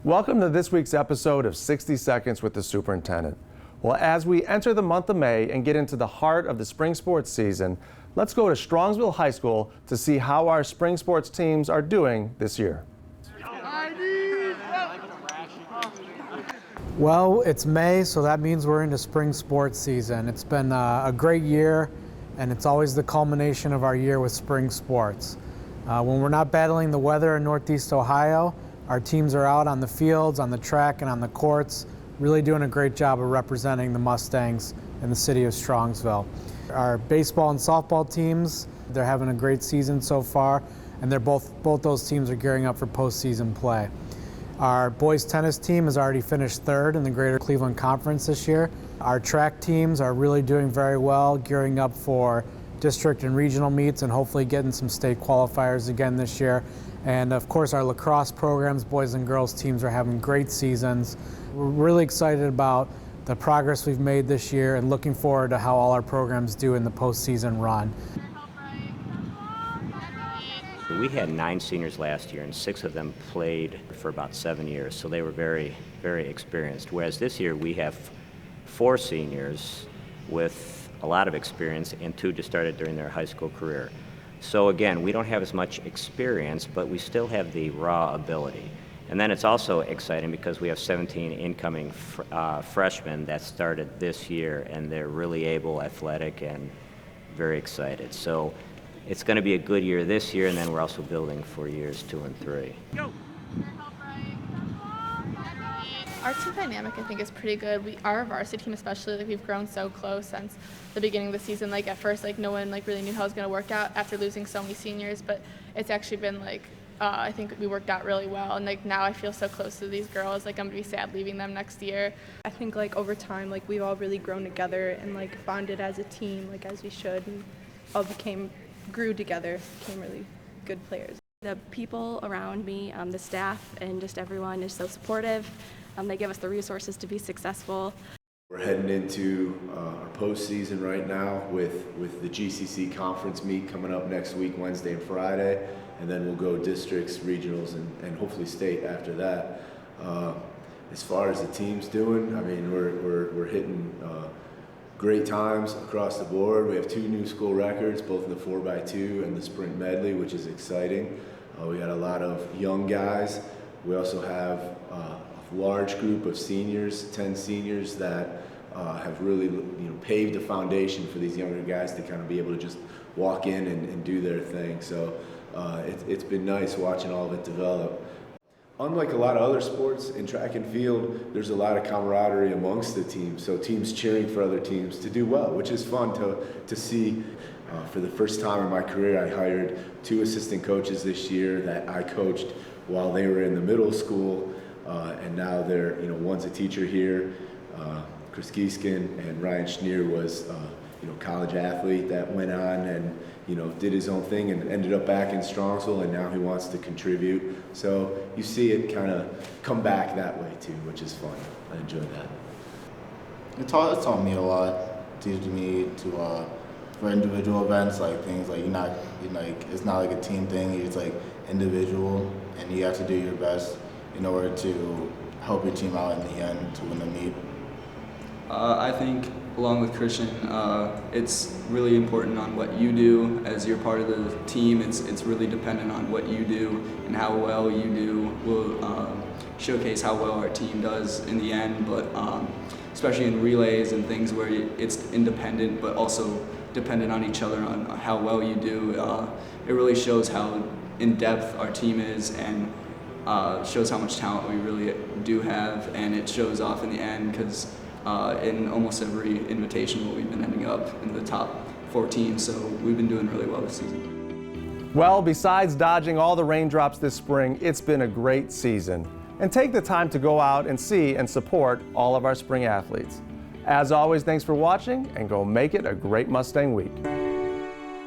Welcome to this week's episode of 60 Seconds with the Superintendent. Well, as we enter the month of May and get into the heart of the spring sports season, let's go to Strongsville High School to see how our spring sports teams are doing this year. Well, it's May, so that means we're into spring sports season. It's been a great year, and it's always the culmination of our year with spring sports. When we're not battling the weather in Northeast Ohio, our teams are out on the fields, on the track, and on the courts, really doing a great job of representing the Mustangs in the city of Strongsville. Our baseball and softball teams, they're having a great season so far, and both those teams are gearing up for postseason play. Our boys tennis team has already finished third in the Greater Cleveland Conference this year. Our track teams are really doing very well, gearing up for district and regional meets and hopefully getting some state qualifiers again this year. And of course our lacrosse programs, boys and girls teams are having great seasons. We're really excited about the progress we've made this year and looking forward to how all our programs do in the postseason run. We had 9 seniors last year, and 6 of them played for about 7 years, so they were very, very experienced. Whereas this year we have 4 seniors with a lot of experience and 2 just started during their high school career. So again, we don't have as much experience, but we still have the raw ability. And then it's also exciting because we have 17 incoming freshmen that started this year, and they're really able, athletic, and very excited. So it's going to be a good year this year, and then we're also building for years 2 and 3. Go. Our team dynamic, I think, is pretty good. Our varsity team especially, we've grown so close since the beginning of the season. At first, no one really knew how it was going to work out after losing so many seniors, but it's actually been I think we worked out really well, and now I feel so close to these girls. I'm going to be sad leaving them next year. I think over time, we've all really grown together and bonded as a team, as we should, and all grew together, became really good players. The people around me, the staff, and just everyone is so supportive. They give us the resources to be successful. We're heading into our postseason right now with the GCC conference meet coming up next week, Wednesday and Friday, and then we'll go districts, regionals, and hopefully state after that. As far as the team's doing, we're hitting great times across the board. We have 2 new school records, both in the 4x2 and the sprint medley, which is exciting. We got a lot of young guys. We also have a large group of seniors, 10 seniors that have really paved the foundation for these younger guys to kind of be able to just walk in and do their thing. So it's been nice watching all of it develop. Unlike a lot of other sports, in track and field, there's a lot of camaraderie amongst the teams. So teams cheering for other teams to do well, which is fun to see. For the first time in my career, I hired 2 assistant coaches this year that I coached while they were in the middle school, and now they're, one's a teacher here. Chris Gieskin, and Ryan Schneer was college athlete that went on and did his own thing and ended up back in Strongsville, and now he wants to contribute. So you see it kind of come back that way too, which is fun. I enjoy that. It taught me a lot, teaching me to for individual events, things you're not it's not a team thing. It's individual, and you have to do your best in order to help your team out in the end to win the meet. I think, along with Christian, it's really important on what you do as you're part of the team. It's really dependent on what you do, and how well you do will showcase how well our team does in the end. But especially in relays and things where it's independent but also dependent on each other on how well you do, it really shows how in-depth our team is, and shows how much talent we really do have, and it shows off in the end because in almost every invitational we've been ending up in the top 14, so we've been doing really well this season. Well, besides dodging all the raindrops this spring, it's been a great season. And take the time to go out and see and support all of our spring athletes. As always, thanks for watching, and go make it a great Mustang week.